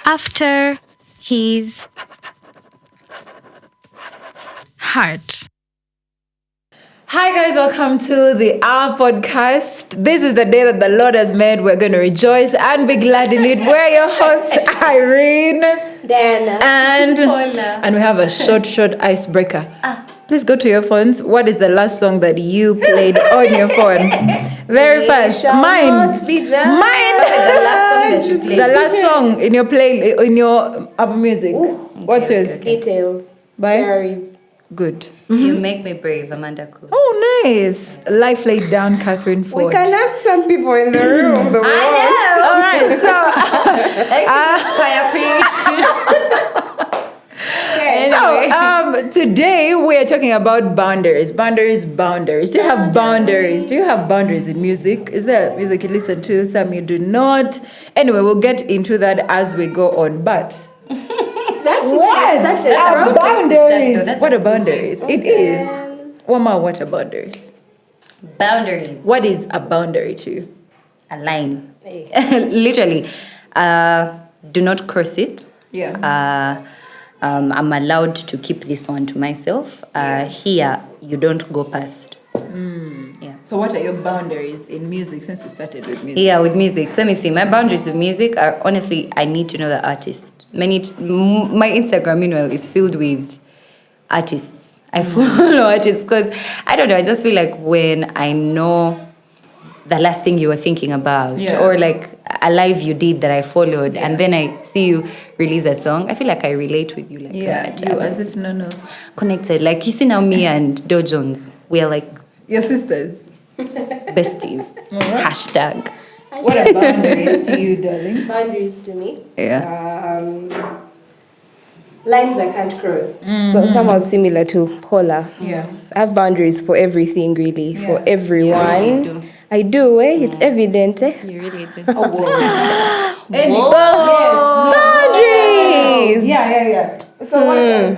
after his heart. Hi guys, welcome to the AHH Podcast. This is the day that the Lord has made. We're going to rejoice and be glad in it. We're your hosts, Irene, Diana, and we have a short icebreaker. Please go to your phones. What is the last song that you played on your phone? Very fast. Mine. The last song in your Apple Music. What's yours? Details. By? Sorry. Good. You make me brave, Amanda Cool. Oh, nice. Life laid down, Catherine Ford. We can ask some people in the room. All right. So, today we are talking about boundaries. Boundaries. Do you have boundaries? Do you have boundaries in music? Is there music you listen to? Some you do not. Anyway, we'll get into that as we go on. But That's are boundaries? That's What a are boundaries? good It is. Wama, what are boundaries? Boundaries. What is a boundary to you? A line. Literally. Do not cross it. Yeah. I'm allowed to keep this one to myself. Here, you don't go past. Yeah. So what are your boundaries in music since we started with music? Yeah, with music. Let me see. My boundaries with music are honestly, I need to know the artist. My Instagram, meanwhile, is filled with artists. I follow artists because, I don't know, I just feel like when I know the last thing you were thinking about or like a live you did that I followed and then I see you release a song, I feel like I relate with you like that. You as if no. Connected. Like you see now me and Do Jones, we are like Your sisters. besties. Right. Hashtag. What are boundaries to you, darling? Boundaries to me. Yeah. Lines I can't cross. So somehow similar to Paula. Yeah. I have boundaries for everything, really, for Yeah. everyone. You really do. I do, It's evident, You really do. Boundaries! Yeah. So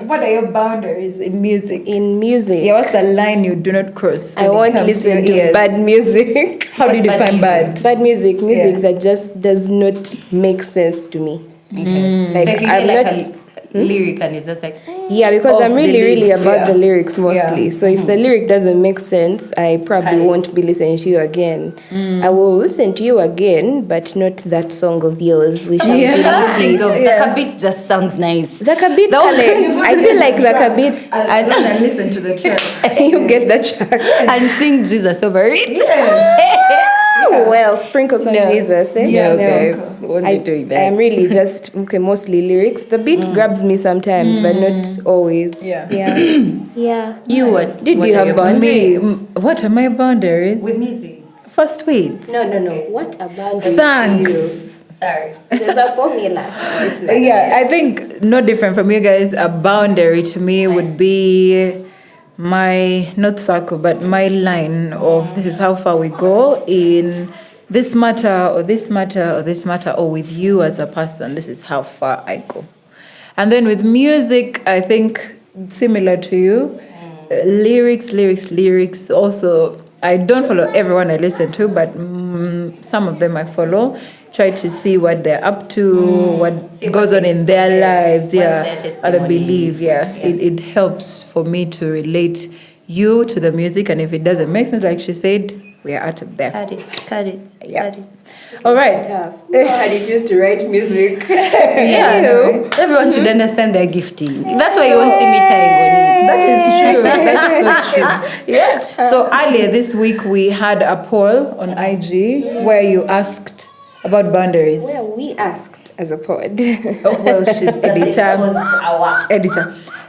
what are your boundaries in music? In music, Yeah, what's the line you do not cross? I when it won't comes listen your to ears? bad music. How do you What's bad define bad? Bad music Yeah. that just does not make sense to me. Okay. Like, So if you I'm get like not- a lyric and it's just like, Yeah, because Of I'm the really lyrics, about yeah. the lyrics mostly. Yeah. So if the lyric doesn't make sense, I probably Cut it. won't be listening to you again. I will listen to you again, but not that song of yours. We shall Yeah. be things of Yeah. the beat just sounds nice. The Kabit No. Kale. I feel like the Kabit, I don't listen to the track. you get the track. And sing Jesus over it. Well, sprinkle some Jesus. Eh? Yeah, No. okay. Won't be doing that. I'm really just mostly lyrics. The beat grabs me sometimes, but not always. Yeah. Yeah. You what? Did what you are have your boundaries? What are my boundaries? with music? First, wait. No. What a boundary? Thanks. Sorry. There's a formula. Yeah, I think no different from you guys. A boundary to me would be my, not circle, but my line of this is how far we go in this matter or this matter or this matter, or with you as a person, this is how far I go. And then with music, I think similar to you, lyrics. Also, I don't follow everyone I listen to, but some of them I follow. Try to see what they're up to, what See goes what on in they- their yes, lives, what's their what they testimony. believe, It helps for me to relate you to the music, and if it doesn't make sense, like she said, we are out of there. Cut it. Yeah. Cut it. All right. Tough. How did you used to write music? Yeah. Everyone should understand their gifting. That's why you won't see me tying on it. That is true. That's so true. Yeah. So earlier this week we had a poll on IG where you asked about boundaries. Well, we asked as a pod. Oh, well, she's editor.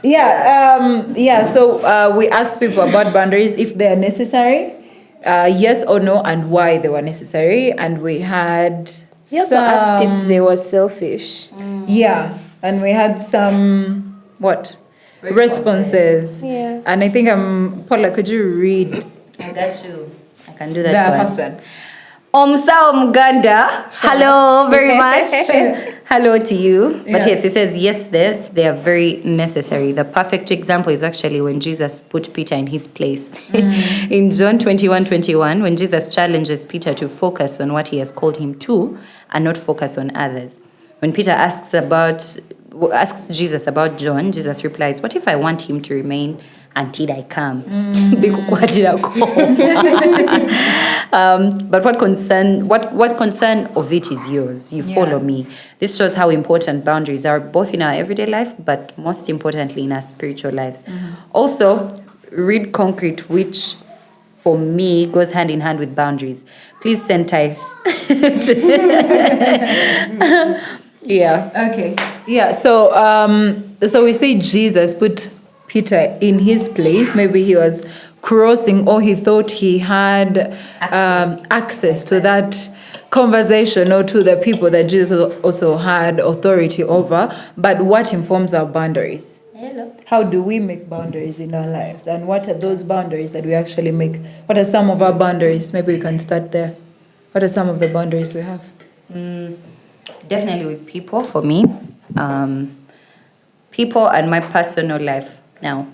Yeah. So we asked people about boundaries if they are necessary, yes or no, and why they were necessary. And we had We also asked if they were selfish. Yeah, and we had some responses. Yeah. And I think Paula, could you read I got you. I can do the that first one? Omsa Omganda. Hello very much. Hello to you. But Yeah. yes, it says, yes, they are very necessary. The perfect example is actually when Jesus put Peter in his place. In John 21:21, when Jesus challenges Peter to focus on what he has called him to and not focus on others. when Peter asks Jesus about John, Jesus replies, "What if I want him to remain until I come?" But what concern of it is yours. You follow me. This shows how important boundaries are, both in our everyday life, but most importantly in our spiritual lives. Also, read concrete, which for me goes hand in hand with boundaries. Please send tithe. Yeah. Okay. Yeah. So so we say Jesus put Peter in his place. Maybe he was crossing, or he thought he had access to that conversation, or to the people that Jesus also had authority over. But what informs our boundaries? Hello. How do we make boundaries in our lives? And what are those boundaries that we actually make? What are some of our boundaries? Maybe we can start there. What are some of the boundaries we have? Definitely with people, for me. People and my personal life. Now,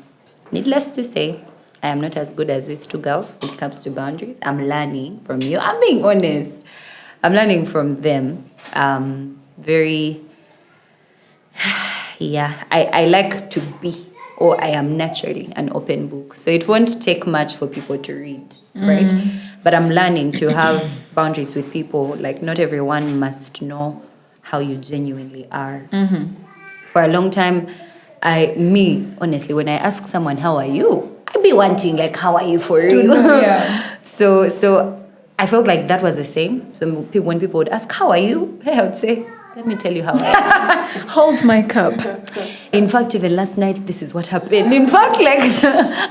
needless to say, I am not as good as these two girls when it comes to boundaries. I'm learning from you. I'm being honest. I'm learning from them. I like to be, or I am naturally an open book. So it won't take much for people to read, right? But I'm learning to have boundaries with people. Like, not everyone must know how you genuinely are. For a long time, honestly, when I ask someone, "How are you?" I'd be wanting, like, "How are you for real?" So I felt like that was the same. So when people would ask, "How are you?" I would say, "Let me tell you how I am." Hold my cup. In fact, even last night, this is what happened. In fact, like,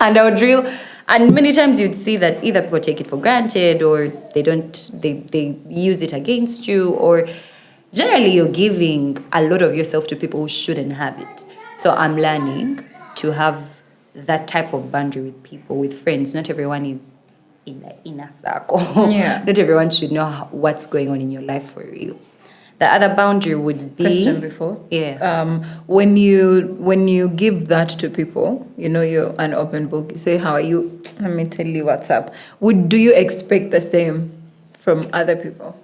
and I would reel. And many times you'd see that either people take it for granted, or they use it against you, or generally you're giving a lot of yourself to people who shouldn't have it. So I'm learning to have that type of boundary with people, with friends. Not everyone is in the inner circle. Not everyone should know what's going on in your life for real. The other boundary would be... Question before. Yeah. When you give that to people, you're an open book. You say, "How are you?" Let me tell you what's up. Do you expect the same from other people?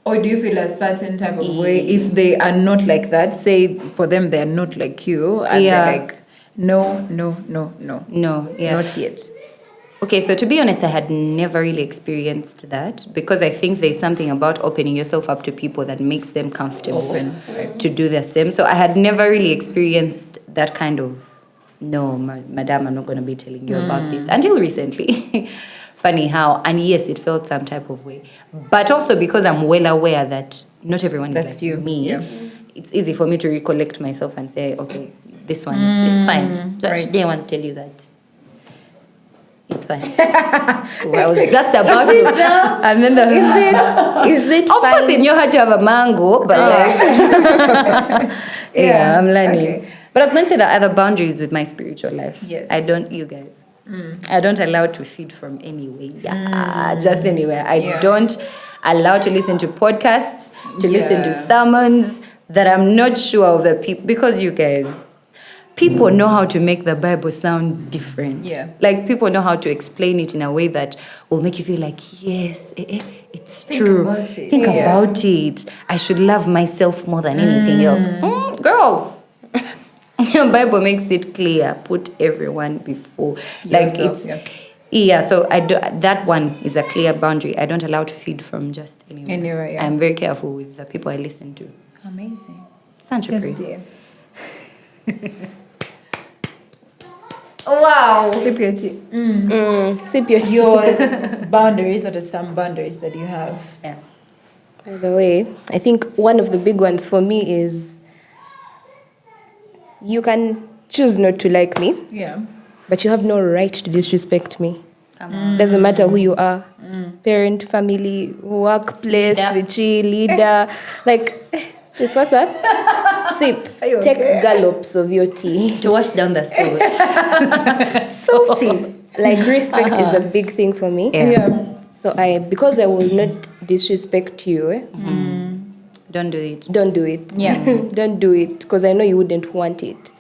Or do you feel a certain type of way if they are not like that? Say for them they are not like you, and they're like, no, not yet. Okay, so to be honest, I had never really experienced that, because I think there's something about opening yourself up to people that makes them comfortable to do the same. So I had never really experienced that kind of, "No, madam, I'm not going to be telling you about this," until recently. Funny how, and yes, it felt some type of way. But also because I'm well aware that not everyone is like you. me, it's easy for me to recollect myself and say, "Okay, this one is fine." So I didn't want to tell you that. It's fine. I was just about to. And then Is it of course, in your heart you have a mango, but I'm learning. Okay. But I was going to say the other boundaries with my spiritual life. Yes. I don't allow to feed from anywhere. Just anywhere. I don't allow to listen to podcasts, to listen to sermons that I'm not sure of the people, because you guys, people know how to make the Bible sound different. Like, people know how to explain it in a way that will make you feel like, yes, it's true. Think about it. I should love myself more than anything else. Girl. Your Bible makes it clear. Put everyone before. Yourself, so that one is a clear boundary. I don't allow to feed from just anywhere. I'm very careful with the people I listen to. Amazing. Such a praise. Dear. Wow. Sip your tea. Sip your tea. Your boundaries, what are some boundaries that you have? Yeah. By the way, I think one of the big ones for me is you can choose not to like me, but you have no right to disrespect me. Come on. Doesn't matter who you are, parent, family, workplace, leader. Like, sis, what's up? Sip. Take gallops of your tea. To wash down the salt. Salty. Like, respect is a big thing for me. So because I will not disrespect you, don't do it. Don't do it. Don't do it, because I know you wouldn't want it.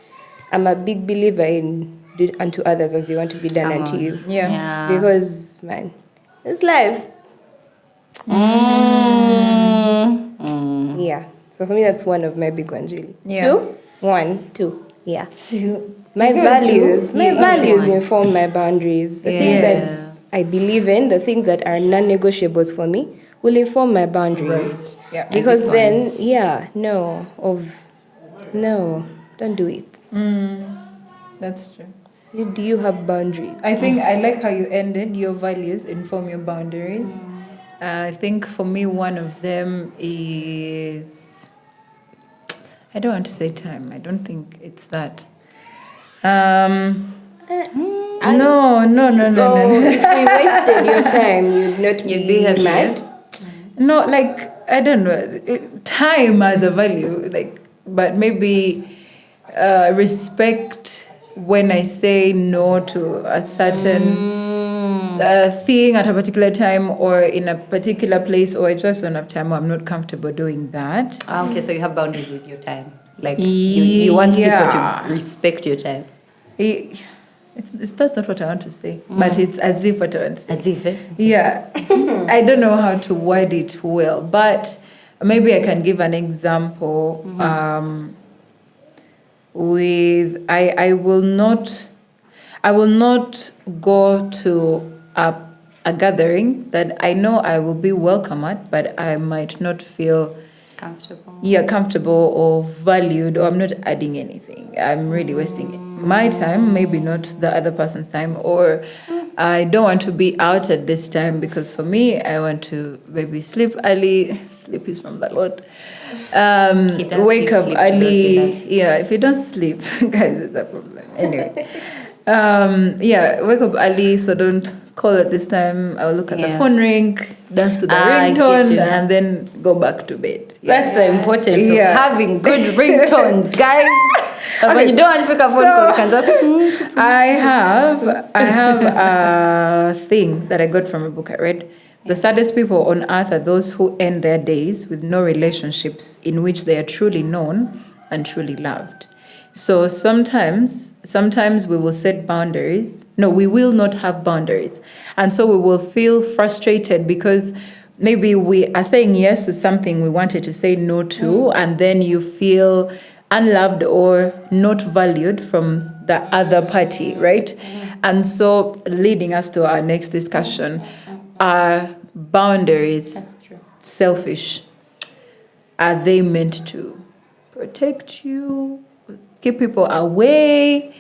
I'm a big believer in do unto others as you want to be done unto you. Because, man, it's life. So for me, that's one of my big ones, really. Yeah. 2? 1, 2. Yeah. My You go values. two? My Yeah, values one. inform my boundaries. The things that I believe in, the things that are non-negotiables for me, will inform my boundaries. Right. Yeah. Because this then, no, don't do it. That's true. Do you have boundaries? I think I like how you ended. Your values inform your boundaries. I think for me, one of them is, I don't want to say time. I don't think it's that. No. So if we wasted your time, you'd not You'd be be happy, mad. No, like, I don't know. Time as a value, like, but maybe respect when I say no to a certain thing at a particular time or in a particular place, or I just don't have time or I'm not comfortable doing that. Okay, so you have boundaries with your time. Like you want people Yeah. to respect your time. That's not what I want to say, but it's as if what I want to say. As if, eh? Yeah, I don't know how to word it well, but maybe I can give an example. With I will not go to a gathering that I know I will be welcome at, but I might not feel comfortable or valued, or I'm not adding anything. I'm really wasting my time, maybe not the other person's time, or I don't want to be out at this time because for me, I want to maybe sleep early. Sleep is from the Lord. Wake up early. Yeah, if you don't sleep, guys, it's a problem. Anyway, wake up early, so don't call at this time. I'll look at the phone ring, dance to the ringtone, and then go back to bed. Yeah. That's the importance of having good ringtones, guys. But when you don't want to pick up phone call, you can just. I have a thing that I got from a book I read. The saddest people on earth are those who end their days with no relationships in which they are truly known and truly loved. So sometimes we will set boundaries. No, we will not have boundaries. And so we will feel frustrated because maybe we are saying yes to something we wanted to say no to, and then you feel unloved or not valued from the other party, right? And so leading us to our next discussion, are boundaries selfish? Are they meant to protect you, keep people away?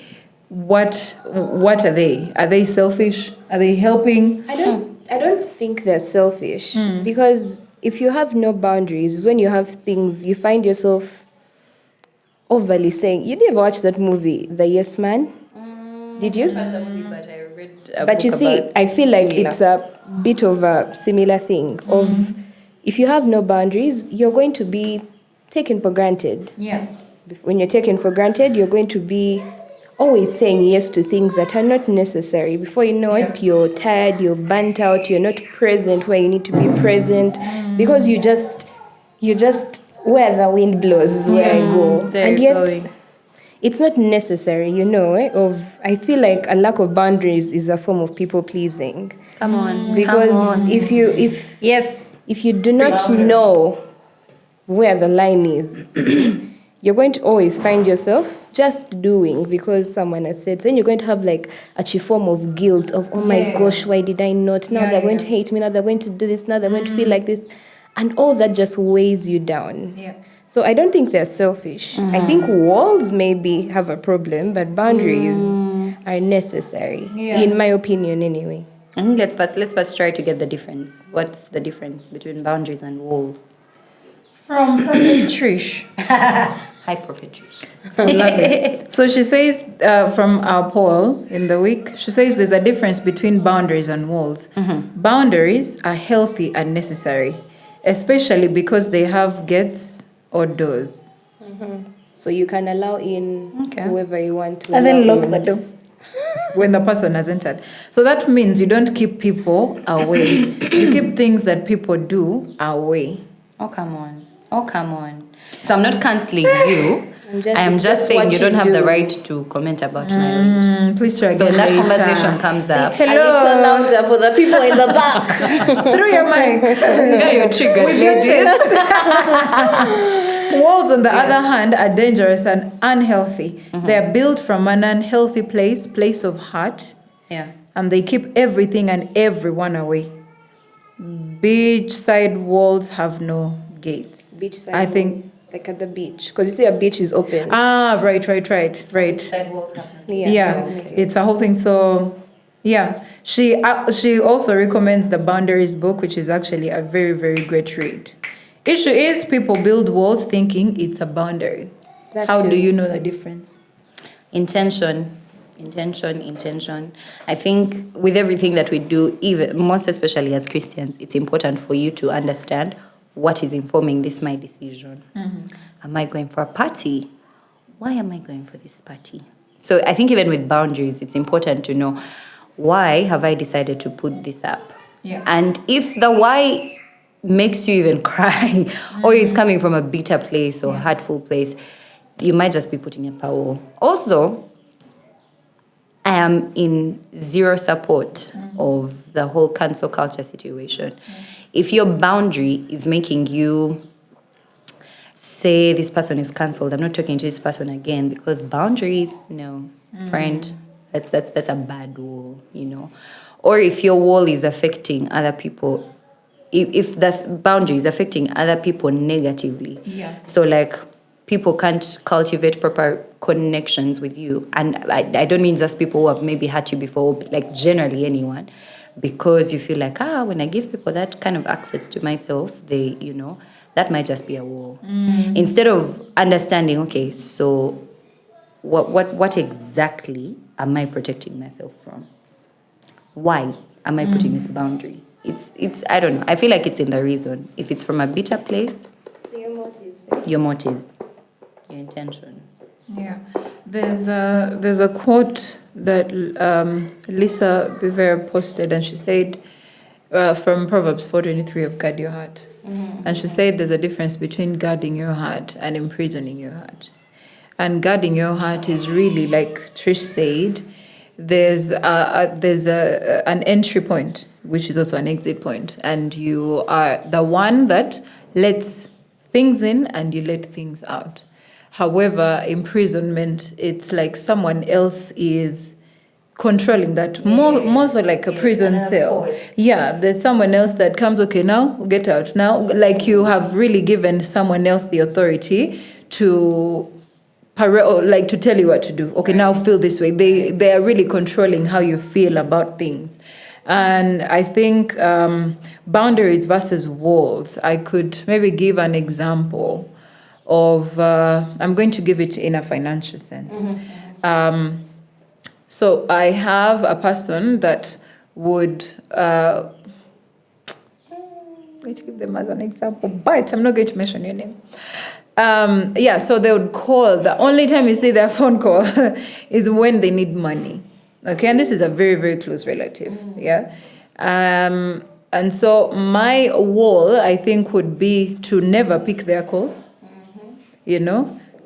What are they? Are they selfish? Are they helping? I don't think they're selfish because if you have no boundaries, when you have things, you find yourself overly saying. You didn't watch that movie, The Yes Man? Did you? But I read But you see, I feel like it's a bit of a similar thing of if you have no boundaries, you're going to be taken for granted. Yeah. When you're taken for granted, you're going to be always saying yes to things that are not necessary. Before you know it, you're tired, you're burnt out, you're not present where you need to be present because you just where the wind blows is where I go. And yet it's not necessary, I feel like a lack of boundaries is a form of people pleasing. Come on. Because if you do not know where the line is, you're going to always find yourself just doing because someone has said. So then you're going to have like a form of guilt of, oh my gosh, why did I not? Now they're going to hate me. Now they're going to do this. Now they're going to feel like this. And all that just weighs you down. Yeah. So I don't think they're selfish. I think walls maybe have a problem, but boundaries are necessary, in my opinion anyway. I think let's first try to get the difference. What's the difference between boundaries and walls? From Prophet Trish. Hi, Prophet Trish. I love it. So she says, from our poll in the week, she says there's a difference between boundaries and walls. Boundaries are healthy and necessary, especially because they have gates or doors. So you can allow in whoever you want to. And then lock the door when the person has entered. So that means you don't keep people away. You keep things that people do away. Oh, come on. So I'm not cancelling you. I am just saying you don't have the right to comment about my weight. Please try again. So when that later. conversation comes up. A little louder for the people in the back. Through your mic. You're triggered, With your ladies. chest. Walls, on the other hand, are dangerous and unhealthy. They are built from an unhealthy place of hurt, Yeah. and they keep everything and everyone away. Beachside walls have no gates. Beachside I think. walls, like at the beach, because you see a beach is open. Right. Side walls have nothing. Yeah, it's a whole thing. So, yeah, she also recommends the Boundaries book, which is actually a very, very great read. Issue is people build walls thinking it's a boundary. How do you know the difference? Intention. I think with everything that we do, even most especially as Christians, it's important for you to understand what is informing this my decision. Am I going for a party? Why am I going for this party? So I think even with boundaries, it's important to know, why have I decided to put this up? Yeah. And if the why makes you even cry, or is coming from a bitter place or hurtful place, you might just be putting up a wall. Also, I am in zero support of the whole cancel culture situation. If your boundary is making you say this person is cancelled, I'm not talking to this person again, because boundaries, no, friend, that's a bad wall, Or if your wall is affecting other people, if that boundary is affecting other people negatively, so like people can't cultivate proper connections with you, and I don't mean just people who have maybe hurt you before, but like generally anyone, because you feel like when I give people that kind of access to myself, they that might just be a wall. Instead of understanding, okay, so what exactly am I protecting myself from? Why am I putting this boundary? It's I don't know. I feel like it's in the reason. If it's from a bitter place, your motives, your intentions. Yeah, there's a quote that Lisa Bever posted, and she said from Proverbs 4:23 of guard your heart, and she said there's a difference between guarding your heart and imprisoning your heart. And guarding your heart is really, like Trish said, there's an entry point, which is also an exit point, and you are the one that lets things in and you let things out. However, imprisonment, it's like someone else is controlling that, more so like a prison cell. Yeah, there's someone else that comes, okay, now get out. Now, like you have really given someone else the authority to to tell you what to do. Okay, now feel this way. They are really controlling how you feel about things. And I think boundaries versus walls, I could maybe give an example of, I'm going to give it in a financial sense. So I have a person that would, let's give them as an example, but I'm not going to mention your name. So they would call. The only time you see their phone call is when they need money. Okay, and this is a very, very close relative. Yeah. And so my wall, I think, would be to never pick their calls,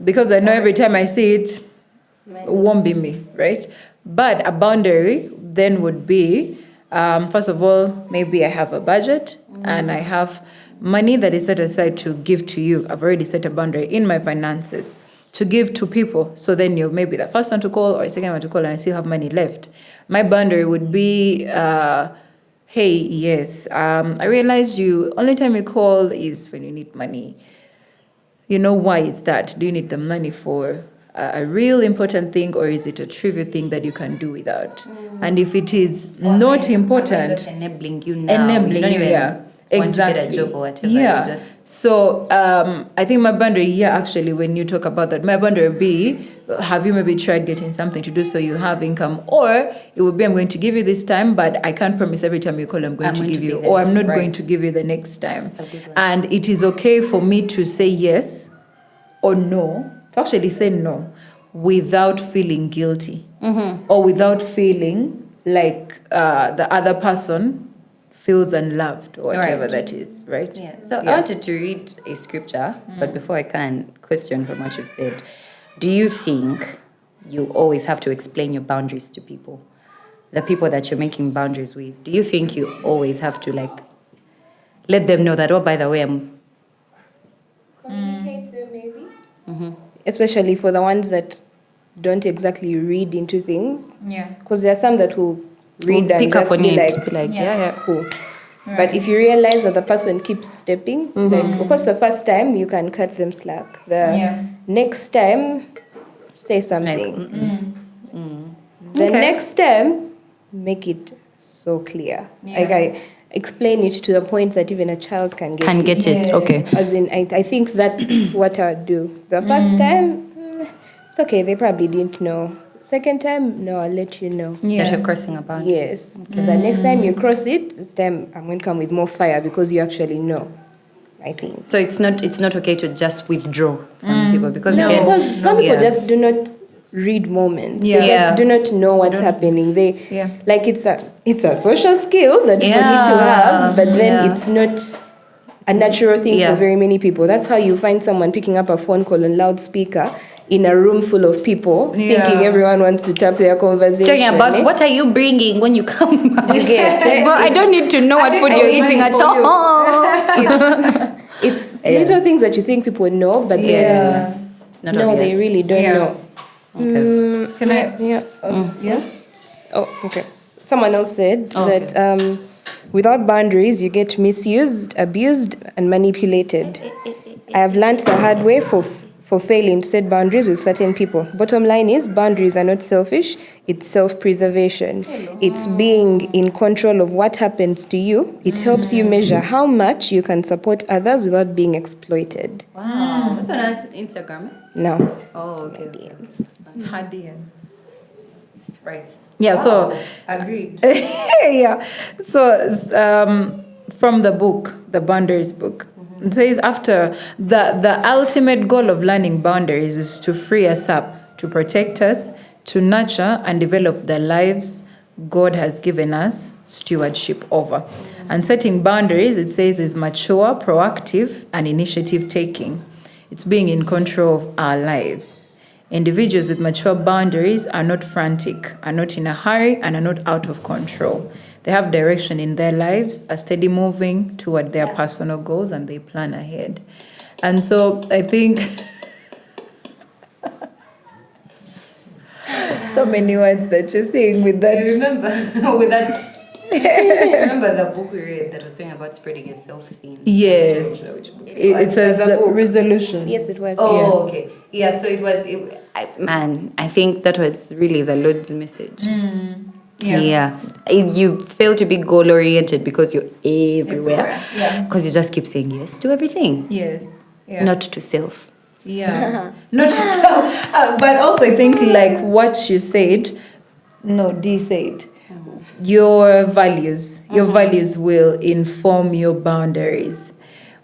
because I know every time I see it, won't be me, right? But a boundary then would be, first of all, maybe I have a budget and I have money that is set aside to give to you. I've already set a boundary in my finances to give to people. So then you're maybe the first one to call or the second one to call and I still have money left. My boundary would be, hey, yes, I realize only time you call is when you need money. Why is that? Do you need the money for a real important thing, or is it a trivial thing that you can do without? And if it is not important, just enabling you now. Yeah. Exactly. Want to get a job or whatever. Yeah. So I think my boundary, actually, when you talk about that, my boundary would be, have you maybe tried getting something to do so you have income? Or it would be, I'm going to give you this time, but I can't promise every time you call I'm going to give you, or I'm not going to give you the next time. And it is okay for me to say yes or no, to actually say no, without feeling guilty or without feeling like the other person feels unloved or whatever that is, right? Yeah. So I wanted to read a scripture, but before I can, question from what you've said. Do you think you always have to explain your boundaries to people? The people that you're making boundaries with? Do you think you always have to let them know that, oh, by the way, communicate them especially for the ones that don't exactly read into things. Yeah. Because there are some that will read Will and pick up just on be it, like, be like, yeah. cool. But if you realize that the person keeps stepping, like, of course, the first time you can cut them slack. The next time, say something. The Okay. next time, make it so clear. Like, I explain it to the point that even a child can get it. Okay. As in, I think that's what I would do. The first time, it's okay, they probably didn't know. Second time, no, I'll let you know. That you're crossing a boundary. Yes. The next time you cross it, this time I'm going to come with more fire because you actually know, I think. So it's not okay to just withdraw from people because No, again, because some people yeah. just do not read moments. Yeah. They just do not know what's happening. They like it's a social skill that people need to have, but then it's not a natural thing for very many people. That's how you find someone picking up a phone call on loudspeaker in a room full of people, thinking everyone wants to tap their conversation. Talking about what are you bringing when you come back? You get Like, bro, I don't need to know what food you're eating at all. It's little things that you think people know, but then It's not no, obvious. they really don't know. Okay. Can I? Yeah. Oh, okay. Someone else said Okay. that without boundaries, you get misused, abused, and manipulated. I have learned the hard way for failing to set boundaries with certain people. Bottom line is, boundaries are not selfish. It's self-preservation. It's being in control of what happens to you. It helps you measure how much you can support others without being exploited. Wow. That's on Instagram. No. Oh, okay. Right. Yeah. So Agreed. yeah. So from the book, the Boundaries book, it says after the ultimate goal of learning boundaries is to free us up, to protect us, to nurture and develop the lives God has given us stewardship over. And setting boundaries, it says, is mature, proactive, and initiative taking. It's being in control of our lives. Individuals with mature boundaries are not frantic, are not in a hurry, and are not out of control. They have direction in their lives, are steady moving toward their personal goals, and they plan ahead. And so I think so many words that you're saying with that. Remember with that. Remember the book we read that was saying about spreading yourself thin? Yes. It says resolution. Yes, it was. Oh, okay. Yeah, so it was. I think that was really the Lord's message. Yeah. You fail to be goal oriented because you're everywhere. Yeah. Because you just keep saying yes to everything. Yes. Yeah. Not to self. Yeah. Not yourself. But also I think like what you said, Dee said, your values will inform your boundaries.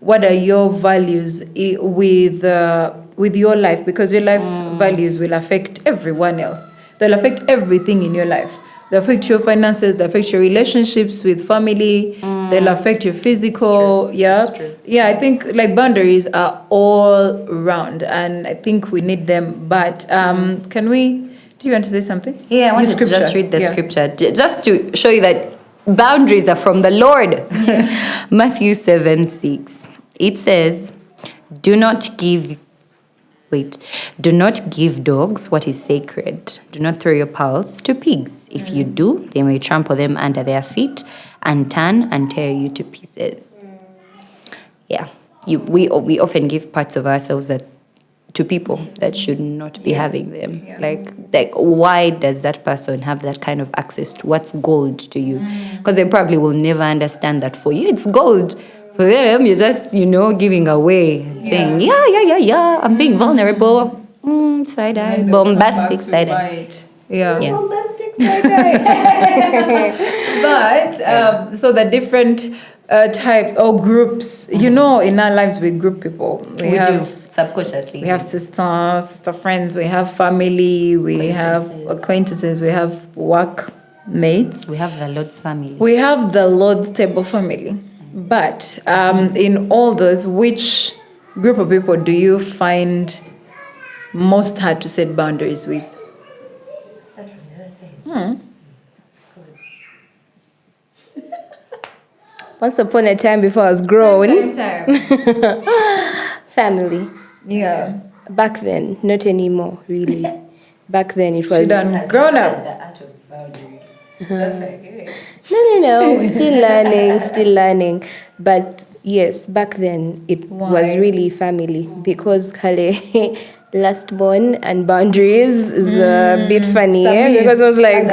What are your values with your life? Because your life values will affect everyone else. They'll affect everything in your life. They'll affect your finances, they'll affect your relationships with family, they'll affect your physical, I think like boundaries are all around and I think we need them. But do you want to say something? Yeah, I wanted to just read the scripture just to show you that boundaries are from the Lord. Matthew 7:6. It says, Do not give dogs what is sacred. Do not throw your pearls to pigs. If you do, they may trample them under their feet and turn and tear you to pieces. Yeah, we often give parts of ourselves to people that should not be having them. Like why does that person have that kind of access to what's gold to you? Because they probably will never understand that for you it's gold. For them, you're just, giving away and saying, yeah, I'm being vulnerable. Side-eye, bombastic side-eye. Yeah. Bombastic side-eye. But, so the different types or groups, in our lives we group people. We have subconsciously. We have sister friends, we have family, we have acquaintances, we have workmates. We have the Lord's family. We have the Lord's table family. But in all those, which group of people do you find most hard to set boundaries with? Start from the other side. Once upon a time before I was grown, Time. family. Yeah. Back then, not anymore, really. Back then it was... She done grown up. The art of boundaries. That's like, hey. No. Still learning. But yes, back then it was really family because Kale, last born and boundaries is a bit funny. Because I was like,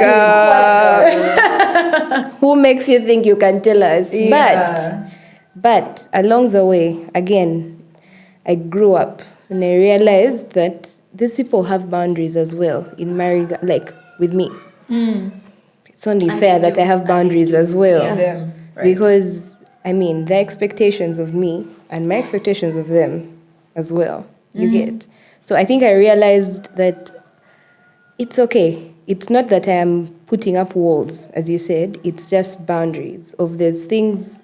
who makes you think you can tell us? Yeah. But along the way, again, I grew up and I realized that these people have boundaries as well in marriage, like with me. It's only fair that I have boundaries as well. Them, right. Because, their expectations of me and my expectations of them as well. You get? So I think I realized that it's okay. It's not that I am putting up walls, as you said. It's just boundaries of there's things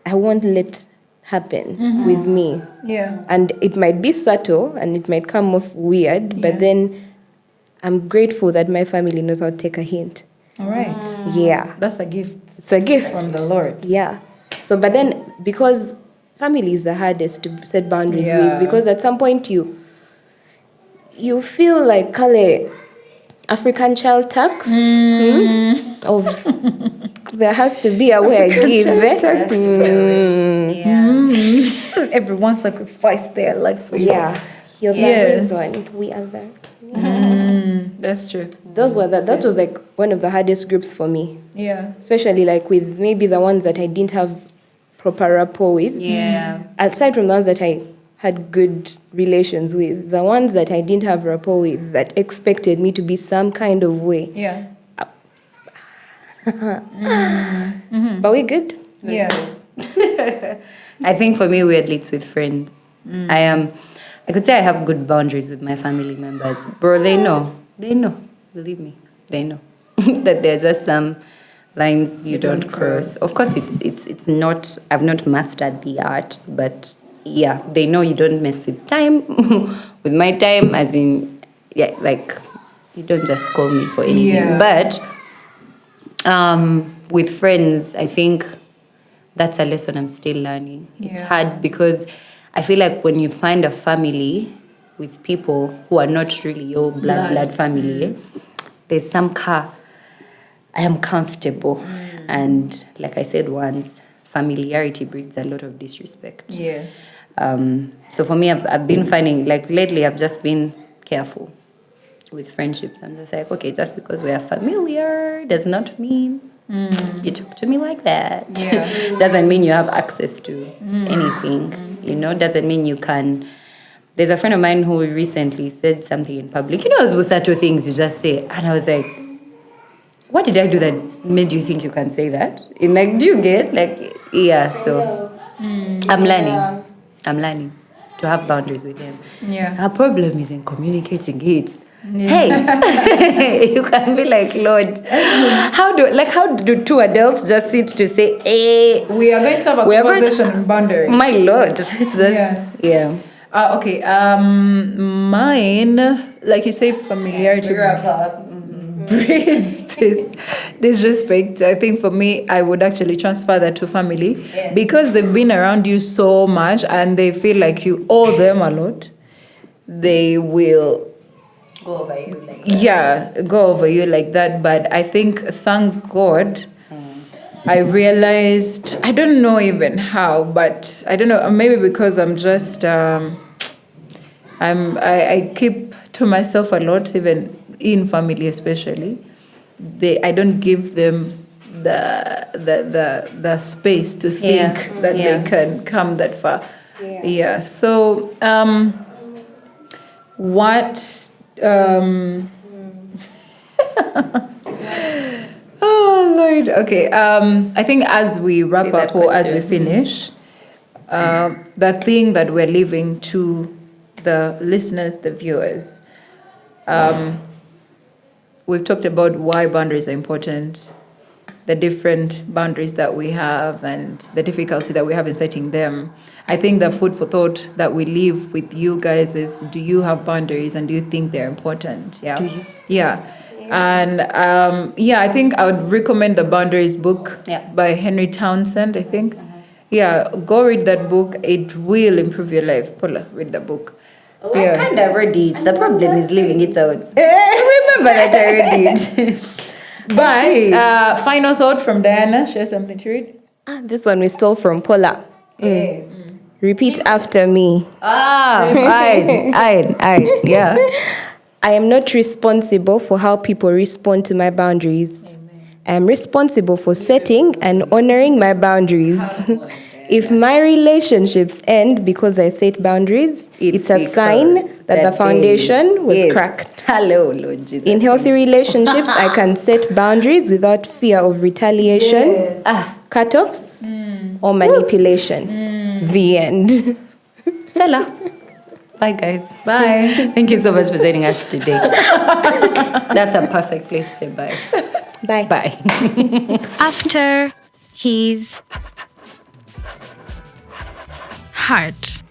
I won't let happen with me. Yeah. And it might be subtle and it might come off weird, but then I'm grateful that my family knows how to take a hint. All right. Yeah. That's a gift. It's a gift. From the Lord. Yeah. So, but then, because family is the hardest to set boundaries with, because at some point you feel like, Kale, African child tax of there has to be a way I give. Everyone sacrificed their life for you. Yeah. You're the reason we are there. That's true. That was like one of the hardest groups for me. Yeah. Especially like with maybe the ones that I didn't have proper rapport with. Yeah. Aside from the ones that I had good relations with, the ones that I didn't have rapport with that expected me to be some kind of way. Yeah. But we're good. Yeah. I think for me, weirdly, it's with friends. I could say I have good boundaries with my family members. Bro, they know. Believe me, they know that there's just some lines you don't cross. Of course, it's not. I've not mastered the art, but yeah, they know you don't mess with time, with my time, as in, like you don't just call me for anything. Yeah. But with friends, I think that's a lesson I'm still learning. It's hard because I feel like when you find a family with people who are not really your blood family, there's some I am comfortable. And like I said once, familiarity breeds a lot of disrespect. Yeah. So for me, I've been finding, like lately, I've just been careful with friendships. I'm just like, okay, just because we are familiar does not mean you talk to me like that. Yeah. Doesn't mean you have access to anything. Doesn't mean you can. There's a friend of mine who recently said something in public. Those subtle things you just say. And I was like, what did I do that made you think you can say that? And like, do you get? Like, yeah, so I'm learning to have boundaries with him. Yeah. Our problem is in communicating it. Hey, you can be like, Lord, how do two adults just sit to say, hey, We are going to have a conversation on boundaries. my Lord, it's just, yeah. Okay. Mine, like you say, familiarity breeds disrespect. I think for me, I would actually transfer that to family because they've been around you so much and they feel like you owe them a lot. They will Go over you like that. yeah, go over you like that. But I think, thank God, I realized, I don't know even how, but I don't know, maybe because I'm just, I keep to myself a lot, even in family especially. I don't give them the space to think that they can come that far. Yeah. So, what... oh Lord. Okay. I think as we wrap up or as we finish, the thing that we're leaving to the listeners, the viewers, we've talked about why boundaries are important, the different boundaries that we have, and the difficulty that we have in setting them. I think the food for thought that we leave with you guys is: do you have boundaries, and do you think they're important? Yeah. Do you? Yeah. And I think I would recommend the Boundaries book by Henry Townsend, I think. Yeah, go read that book. It will improve your life. Paula, read the book. I kind of read it. The problem is leaving it out. Remember that I read it. But final thought from Diana. Share something to read. This one we stole from Paula. Repeat after me. Yeah. I am not responsible for how people respond to my boundaries. I am responsible for setting and honoring my boundaries. If my relationships end because I set boundaries, it's a sign that the foundation was cracked. Hello, Lord Jesus. In healthy relationships, I can set boundaries without fear of retaliation, cut-offs, or manipulation. The end. Stella. Bye, guys. Bye. Thank you so much for joining us today. That's a perfect place to say bye. Bye. Bye. After his heart.